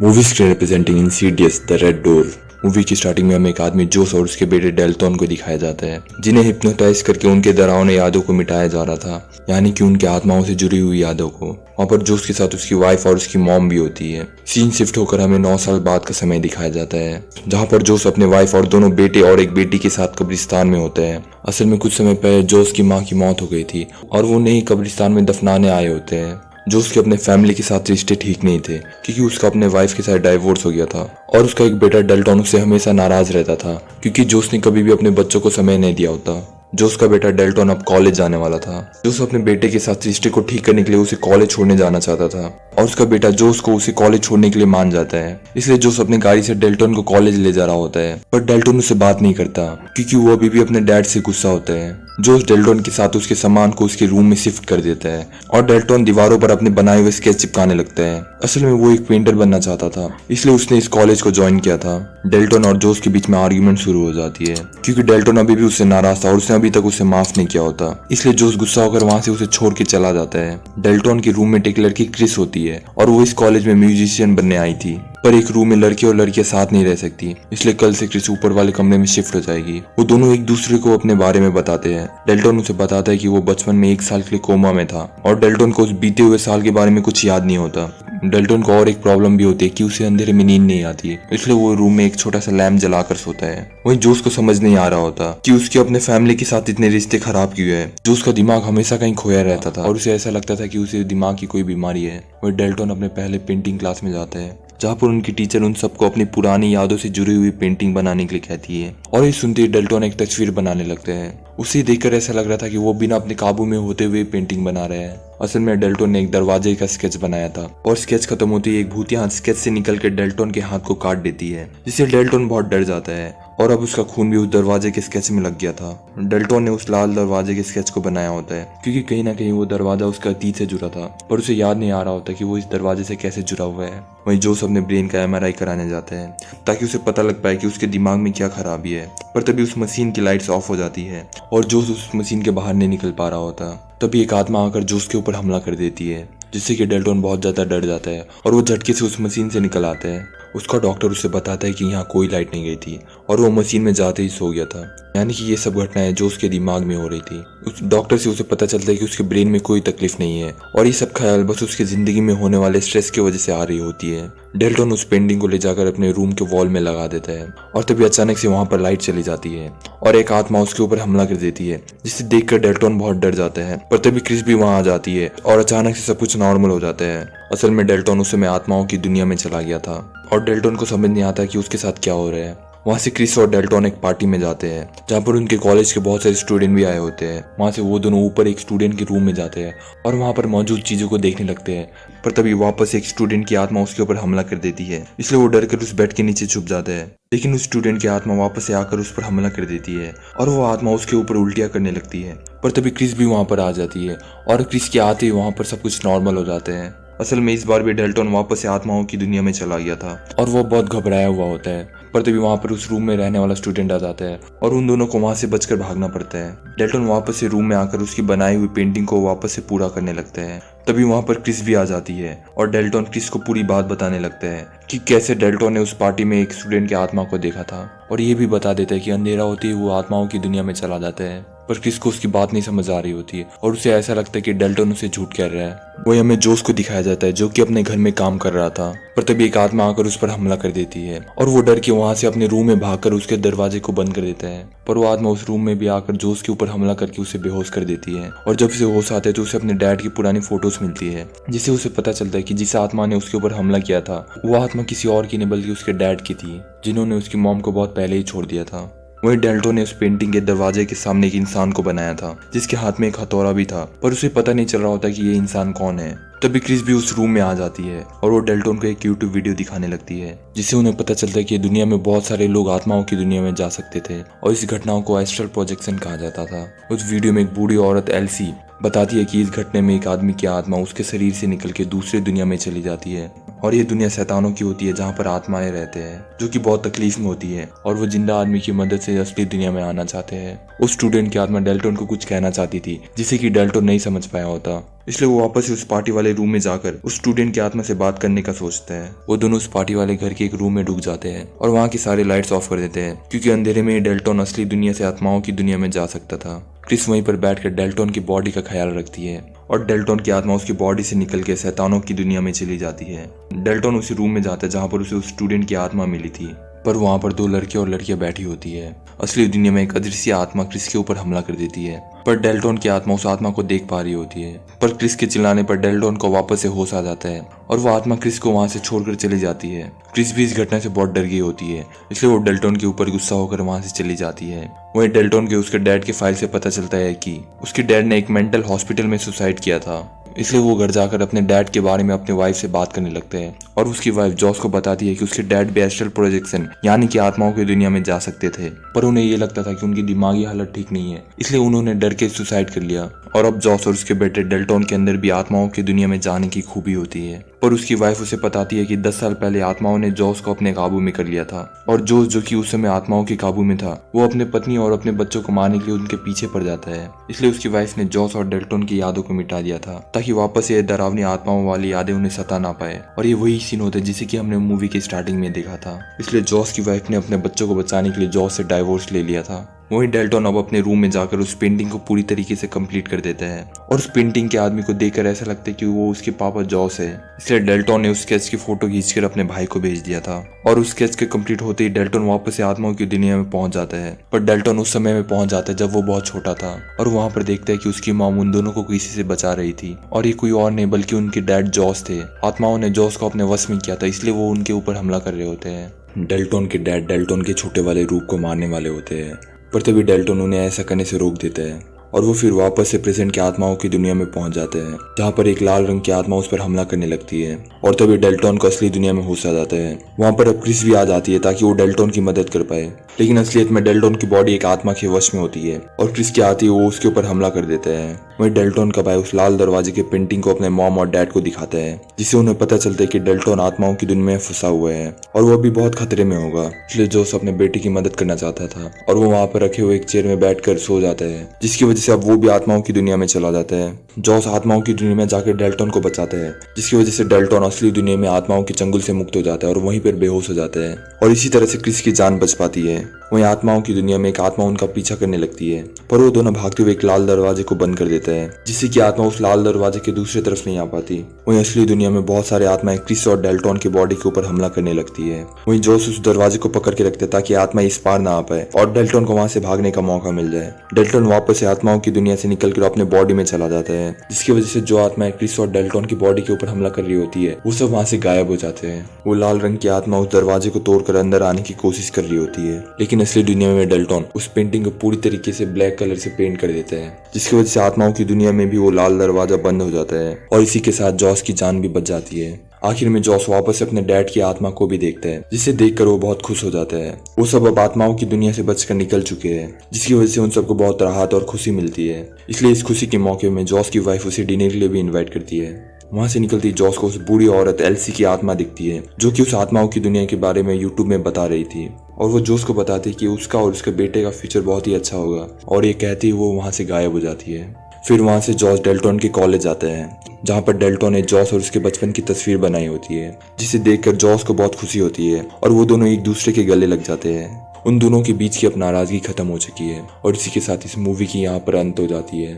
Movie screen representing Insidious the red door. Movie की starting में हमें एक आदमी जोस और उसके बेटे डेल्टन को दिखाया जाता है, जिन्हें हिप्नोटाइज करके उनके डरावने यादों को मिटाया जा रहा था, यानी कि उनके आत्माओं से जुड़ी हुई यादों को। वहाँ पर जोस के साथ उसकी वाइफ और उसकी मॉम भी होती है। सीन शिफ्ट होकर हमें 9 साल बाद का समय दिखाया जाता है, जहाँ पर जोस अपने वाइफ और दोनों बेटे और एक बेटी के साथ कब्रिस्तान में होते हैं। असल में कुछ समय पहले जोस की माँ की मौत हो गई थी और वो उन्हें कब्रिस्तान में दफनाने आए होते हैं। जो उसके अपने फैमिली के साथ रिश्ते ठीक नहीं थे, क्योंकि उसका अपने वाइफ के साथ डाइवोर्स हो गया था और उसका एक बेटा डेल्टन उससे हमेशा नाराज रहता था, क्योंकि जोस ने कभी भी अपने बच्चों को समय नहीं दिया होता। जोस का बेटा डेल्टन अब कॉलेज जाने वाला था। जोस अपने बेटे के साथ रिश्ते को ठीक करने के लिए उसे कॉलेज छोड़ने जाना चाहता था और उसका बेटा जोस को उसे कॉलेज छोड़ने के लिए मान जाता है। इसलिए जोस अपनी गाड़ी से डेल्टन को कॉलेज ले जा रहा होता है, पर डेल्टन उससे बात नहीं करता, क्योंकि वो अभी भी अपने डैड से गुस्सा होता है। जोस डेल्टन के साथ उसके सामान को उसके रूम में शिफ्ट कर देता है और डेल्टन दीवारों पर अपने बनाए हुए स्केच चिपकाने लगता है। असल में वो एक पेंटर बनना चाहता था, इसलिए उसने इस कॉलेज को ज्वाइन किया था। डेल्टन और जोस के बीच में आर्ग्यूमेंट शुरू हो जाती है, क्योंकि डेल्टन अभी भी उससे नाराज था और उसने अभी तक उसे माफ नहीं किया होता। इसलिए जोस गुस्सा होकर वहां से उसे छोड़ के चला जाता है। डेल्टन की रूममेट एक लड़की क्रिस होती है और वो इस कॉलेज में म्यूजिशियन बनने आई थी, पर एक रूम में लड़के और लड़कियां साथ नहीं रह सकती, इसलिए कल से क्रिस ऊपर वाले कमरे में शिफ्ट हो जाएगी। वो दोनों एक दूसरे को अपने बारे में बताते हैं। डेल्टन उसे बताता है कि वो बचपन में 1 साल के लिए कोमा में था और डेल्टन को उस बीते हुए साल के बारे में कुछ याद नहीं होता। डेल्टन को और एक प्रॉब्लम भी होती है कि उसे अंधेरे में नींद नहीं आती, इसलिए वो रूम में एक छोटा सा लैम्प जलाकर सोता है। वहीं जोस को समझ नहीं आ रहा होता कि उसके अपने फैमिली के साथ इतने रिश्ते खराब क्यों है। जोस का दिमाग हमेशा कहीं खोया रहता था और उसे ऐसा लगता था कि उसे दिमाग की कोई बीमारी है। वही डेल्टन अपने पहले पेंटिंग क्लास में जाता है, जहाँ पर उनकी टीचर उन सबको अपनी पुरानी यादों से जुड़ी हुई पेंटिंग बनाने के लिए कहती है और ये सुनते ही डेल्टन एक तस्वीर बनाने लगते हैं। उसे देखकर ऐसा लग रहा था कि वो बिना अपने काबू में होते हुए पेंटिंग बना रहे हैं। असल में डेल्टन ने एक दरवाजे का स्केच बनाया था और स्केच खत्म होते ही एक भूतिया स्केच से निकलकर डेल्टन के हाथ को काट देती है, जिससे डेल्टन बहुत डर जाता है और अब उसका खून भी उस दरवाजे के स्केच में लग गया था। डेल्टन ने उस लाल दरवाजे के स्केच को बनाया होता है, क्योंकि कहीं ना कहीं वो दरवाजा उसका अतीत से जुड़ा था, पर उसे याद नहीं आ रहा होता कि वो इस दरवाजे से कैसे जुड़ा हुआ है। वहीं जोस अपने ब्रेन का MRI कराने जाता है ताकि उसे पता लग पाए कि उसके दिमाग में क्या खराबी है, पर तभी उस मशीन की लाइट्स ऑफ हो जाती है और जोस उस मशीन के बाहर नहीं निकल पा रहा होता। तभी एक आत्मा आकर जोस के ऊपर हमला कर देती है, जिससे कि डेल्टन बहुत ज्यादा डर जाता है और वो झटके से उस मशीन से निकल आता है। उसका डॉक्टर उसे बताता है कि यहाँ कोई लाइट नहीं गई थी और वो मशीन में जाते ही सो गया था, यानी कि ये सब घटनाएं जो उसके दिमाग में हो रही थी। उस डॉक्टर से उसे पता चलता है कि उसके ब्रेन में कोई तकलीफ नहीं है और ये सब ख्याल बस उसकी जिंदगी में होने वाले स्ट्रेस की वजह से आ रही होती है। डेल्टन उस पेंटिंग को ले जाकर अपने रूम के वॉल में लगा देता है और तभी अचानक से वहां पर लाइट चली जाती है और एक आत्मा उसके ऊपर हमला कर देती है, जिसे देखकर डेल्टन बहुत डर जाता है। पर तभी क्रिस भी वहां आ जाती है और अचानक से सब कुछ नॉर्मल हो जाता है। असल में डेल्टन उस समय आत्माओं की दुनिया में चला गया था और डेल्टन को समझ नहीं आता कि उसके साथ क्या हो रहा है। वहाँ से क्रिस और डेल्टन एक पार्टी में जाते हैं, जहाँ पर उनके कॉलेज के बहुत सारे स्टूडेंट भी आए होते हैं। वहाँ से वो दोनों ऊपर एक स्टूडेंट के रूम में जाते हैं और वहाँ पर मौजूद चीजों को देखने लगते हैं, पर तभी वापस एक स्टूडेंट की आत्मा उसके ऊपर हमला कर देती है, इसलिए वो डर कर उस बेड के नीचे छुप जाता है। लेकिन उस स्टूडेंट की आत्मा वापस से आकर उस पर हमला कर देती है और वो आत्मा उसके ऊपर उल्टियां करने लगती है, पर तभी क्रिस भी वहाँ पर आ जाती है और क्रिस के आते ही वहाँ पर सब कुछ नॉर्मल हो जाते हैं। असल में इस बार भी डेल्टन वापस से आत्माओं की दुनिया में चला गया था और वो बहुत घबराया हुआ होता है, पर तभी वहाँ पर उस रूम में रहने वाला स्टूडेंट आ जाता है और उन दोनों को वहाँ से बचकर भागना पड़ता है। डेल्टन वापस से रूम में आकर उसकी बनाई हुई पेंटिंग को वापस से पूरा करने लगता है। तभी वहाँ पर क्रिस भी आ जाती है और डेल्टन क्रिस को पूरी बात बताने लगता है कि कैसे डेल्टन ने उस पार्टी में एक स्टूडेंट की आत्मा को देखा था और ये भी बता देता है कि अंधेरा होते ही वो आत्माओं की दुनिया में चला जाता है। पर क्रिस को उसकी बात नहीं समझ आ रही होती है और उसे ऐसा लगता है कि डेल्टन उसे झूठ कह रहा है। वही हमें जोस को दिखाया जाता है, जो कि अपने घर में काम कर रहा था, पर तभी एक आत्मा आकर उस पर हमला कर देती है और वो डर के वहां से अपने रूम में भागकर उसके दरवाजे को बंद कर देता है। पर वो आत्मा उस रूम में भी आकर जोस के ऊपर हमला करके उसे बेहोश कर देती है और जब उसे होश आता है तो उसे अपने डैड की पुरानी फोटोज मिलती है, जिससे उसे पता चलता है कि जिस आत्मा ने उसके ऊपर हमला किया था वो आत्मा किसी और की नहीं बल्कि उसके डैड की थी, जिन्होंने उसकी मॉम को बहुत पहले ही छोड़ दिया था। वहीं डेल्टन ने उस पेंटिंग के दरवाजे के सामने एक इंसान को बनाया था, जिसके हाथ में एक हथौड़ा भी था, पर उसे पता नहीं चल रहा होता कि ये इंसान कौन है। तभी क्रिस भी उस रूम में आ जाती है और वो डेल्टन को एक यूट्यूब वीडियो दिखाने लगती है, जिससे उन्हें पता चलता है कि दुनिया में बहुत सारे लोग आत्माओं की दुनिया में जा सकते थे और इस घटनाओं को एस्ट्रल प्रोजेक्शन कहा जाता था। उस वीडियो में एक बूढ़ी औरत एल्सी बताती है कि इस घटने में एक आदमी की आत्मा उसके शरीर से निकल के दूसरे दुनिया में चली जाती है और ये दुनिया शैतानों की होती है, जहाँ पर आत्माएं रहते हैं जो कि बहुत तकलीफ में होती है और वो जिंदा आदमी की मदद से असली दुनिया में आना चाहते हैं। उस स्टूडेंट की आत्मा डेल्टन को कुछ कहना चाहती थी, जिसे कि डेल्टन नहीं समझ पाया होता। इसलिए वो वापस से उस पार्टी वाले रूम में जाकर उस स्टूडेंट की आत्मा से बात करने का सोचता है। वो दोनों उस पार्टी वाले घर के एक रूम में डूब जाते हैं और वहाँ की सारी लाइट्स ऑफ कर देते हैं, क्योंकि अंधेरे में डेल्टन असली दुनिया से आत्माओं की दुनिया में जा सकता था। क्रिस वहीं पर बैठकर डेल्टन की बॉडी का ख्याल रखती है और डेल्टन की आत्मा उसकी बॉडी से निकल के शैतानों की दुनिया में चली जाती है। डेल्टन उसी रूम में जाता है जहाँ पर उसे उस स्टूडेंट की आत्मा मिली थी, पर वहाँ पर दो लड़के और लड़कियां बैठी होती है। असली दुनिया में एक अदृश्य आत्मा क्रिस के ऊपर हमला कर देती है, पर डेल्टन की आत्मा उस आत्मा को देख पा रही होती है। पर क्रिस के चिल्लाने पर डेल्टन को वापस से होश आ जाता है और वो आत्मा क्रिस को वहाँ से छोड़कर चली जाती है। क्रिस भी इस घटना से बहुत डर गई होती है, इसलिए वो डेल्टन के ऊपर गुस्सा होकर वहाँ से चली जाती है। वहीं डेल्टन के उसके डैड के फाइल से पता चलता है कि उसके डैड ने एक मेंटल हॉस्पिटल में सुसाइड किया था। इसलिए वो घर जाकर अपने डैड के बारे में अपने वाइफ से बात करने लगते हैं और उसकी वाइफ जॉस को बताती है कि उसके डैड भी एस्ट्रल प्रोजेक्शन यानी कि आत्माओं की दुनिया में जा सकते थे, पर उन्हें ये लगता था कि उनकी दिमागी हालत ठीक नहीं है, इसलिए उन्होंने डर के सुसाइड कर लिया। और अब जॉस और उसके बेटे डेल्टन के अंदर भी आत्माओं की दुनिया में जाने की खूबी होती है। पर उसकी वाइफ उसे बताती है कि 10 साल पहले आत्माओं ने जॉस को अपने काबू में कर लिया था और जॉस जो कि उस समय आत्माओं के काबू में था, वो अपने पत्नी और अपने बच्चों को मारने के लिए उनके पीछे पड़ जाता है। इसलिए उसकी वाइफ ने जॉस और डेल्टन की यादों को मिटा दिया था ताकि वापस ये डरावनी आत्माओं वाली यादें उन्हें सता ना पाए। और ये वही सीन होता है जिसे कि हमने मूवी की स्टार्टिंग में देखा था। इसलिए जॉस की वाइफ ने अपने बच्चों को बचाने के लिए जॉस से डाइवोर्स ले लिया था। वहीं डेल्टन अब अपने रूम में जाकर उस पेंटिंग को पूरी तरीके से कंप्लीट कर देता है और उस पेंटिंग के आदमी को देखकर ऐसा लगता है कि वो उसके पापा जॉस है। इसलिए डेल्टन ने उस स्केच की फोटो खींचकर अपने भाई को भेज दिया था और उस स्केच के कंप्लीट होते ही डेल्टन वापस से आत्माओं की दुनिया में पहुंच जाता है। पर डेल्टन उस समय में पहुंच जाता है जब वो बहुत छोटा था और वहां पर देखता है कि उसकी मॉम उन दोनों को किसी से बचा रही थी और ये कोई और नहीं बल्कि उनके डैड जॉस थे। आत्माओं ने जॉस को अपने वश में किया था, इसलिए वो उनके ऊपर हमला कर रहे होते हैं। डेल्टन के डैड डेल्टन के छोटे वाले रूप को मारने वाले होते हैं, पर तभी डेल्टन उन्हें ऐसा करने से रोक देता है और वो फिर वापस से प्रेजेंट के आत्माओं की दुनिया में पहुंच जाते हैं, जहाँ पर एक लाल रंग की आत्मा उस पर हमला करने लगती है और तभी डेल्टन को असली दुनिया में होश आ जाता है। वहाँ पर अब क्रिस भी आ जाती है ताकि वो डेल्टन की मदद कर पाए, लेकिन असलियत में डेल्टन की बॉडी एक आत्मा के वश में होती है और क्रिस के आते ही वो उसके ऊपर हमला कर देता है। वहीं डेल्टन का भाई उस लाल दरवाजे के पेंटिंग को अपने मॉम और डैड को दिखाता है, जिससे उन्हें पता चलता है कि डेल्टन आत्माओं की दुनिया में फंसा हुआ है और वो अभी बहुत खतरे में होगा। इसलिए जोस अपने बेटे की मदद करना चाहता था और वो वहाँ पर रखे हुए एक चेयर में बैठकर सो जाता है, जिसकी वजह से अब वो भी आत्माओं की दुनिया में चला जाता है। जॉस आत्माओं की दुनिया में जाकर डेल्टन को बचाता है, जिसकी वजह से डेल्टन असली दुनिया में आत्माओं के चंगुल से मुक्त हो जाता है और वहीं पर बेहोश हो जाता है और इसी तरह से क्रिस की जान बच पाती है। वहीं आत्माओं की दुनिया में एक आत्मा उनका पीछा करने लगती है, पर वो दोनों भागते हुए एक लाल दरवाजे को बंद कर देता है, जिससे कि आत्मा उस लाल दरवाजे के दूसरी तरफ नहीं आ पाती। वहीं असली दुनिया में बहुत सारे आत्माएं क्रिस और डेल्टन की बॉडी के ऊपर हमला करने लगती है। वहीं जॉस उस दरवाजे को पकड़ के रखते हैं ताकि आत्मा इस पार ना आ पाए और डेल्टन को वहां से भागने का मौका मिल जाए। डेल्टन वापस से आत्माओं की दुनिया से निकलकर अपने बॉडी में चला जाता है, जिसकी वजह से जो आत्माएं क्रिस और डेल्टन की बॉडी के ऊपर हमला कर रही होती है वो सब वहां से गायब हो जाते हैं। वो लाल रंग की आत्मा उस दरवाजे को तोड़कर अंदर आने की कोशिश कर रही होती है, लेकिन असली दुनिया में डेल्टन उस पेंटिंग को पूरी तरीके से ब्लैक कलर से पेंट कर देता है, जिसकी वजह से आत्माओं की दुनिया में भी वो लाल दरवाजा बंद हो जाता है और इसी के साथ जॉस की जान भी बच जाती है। आखिर में जॉस वापस अपने डैड की आत्मा को भी देखता है, जिसे देखकर वो बहुत खुश हो जाता है। वो सब अब आत्माओं की दुनिया से बचकर निकल चुके हैं, जिसकी वजह से उन सबको बहुत राहत और खुशी मिलती है। इसलिए इस खुशी के मौके में जॉस की वाइफ उसे डिनर के लिए भी इन्वाइट करती है। वहां से निकलती जॉस को उस बूढ़ी औरत एल्सी की आत्मा दिखती है, जो कि उस आत्माओं की दुनिया के बारे में यूट्यूब में बता रही थी और वो जॉस को बताती है कि उसका और उसके बेटे का फ्यूचर बहुत ही अच्छा होगा और ये कहती है वो वहां से गायब हो जाती है। फिर वहां से जॉस डेल्टन के कॉलेज जाता है, जहाँ पर डेल्टन ने जॉस और उसके बचपन की तस्वीर बनाई होती है, जिसे देखकर जॉस को बहुत खुशी होती है और वो दोनों एक दूसरे के गले लग जाते हैं। उन दोनों के बीच की अब नाराजगी खत्म हो चुकी है और इसी के साथ इस मूवी की यहाँ पर अंत हो जाती है।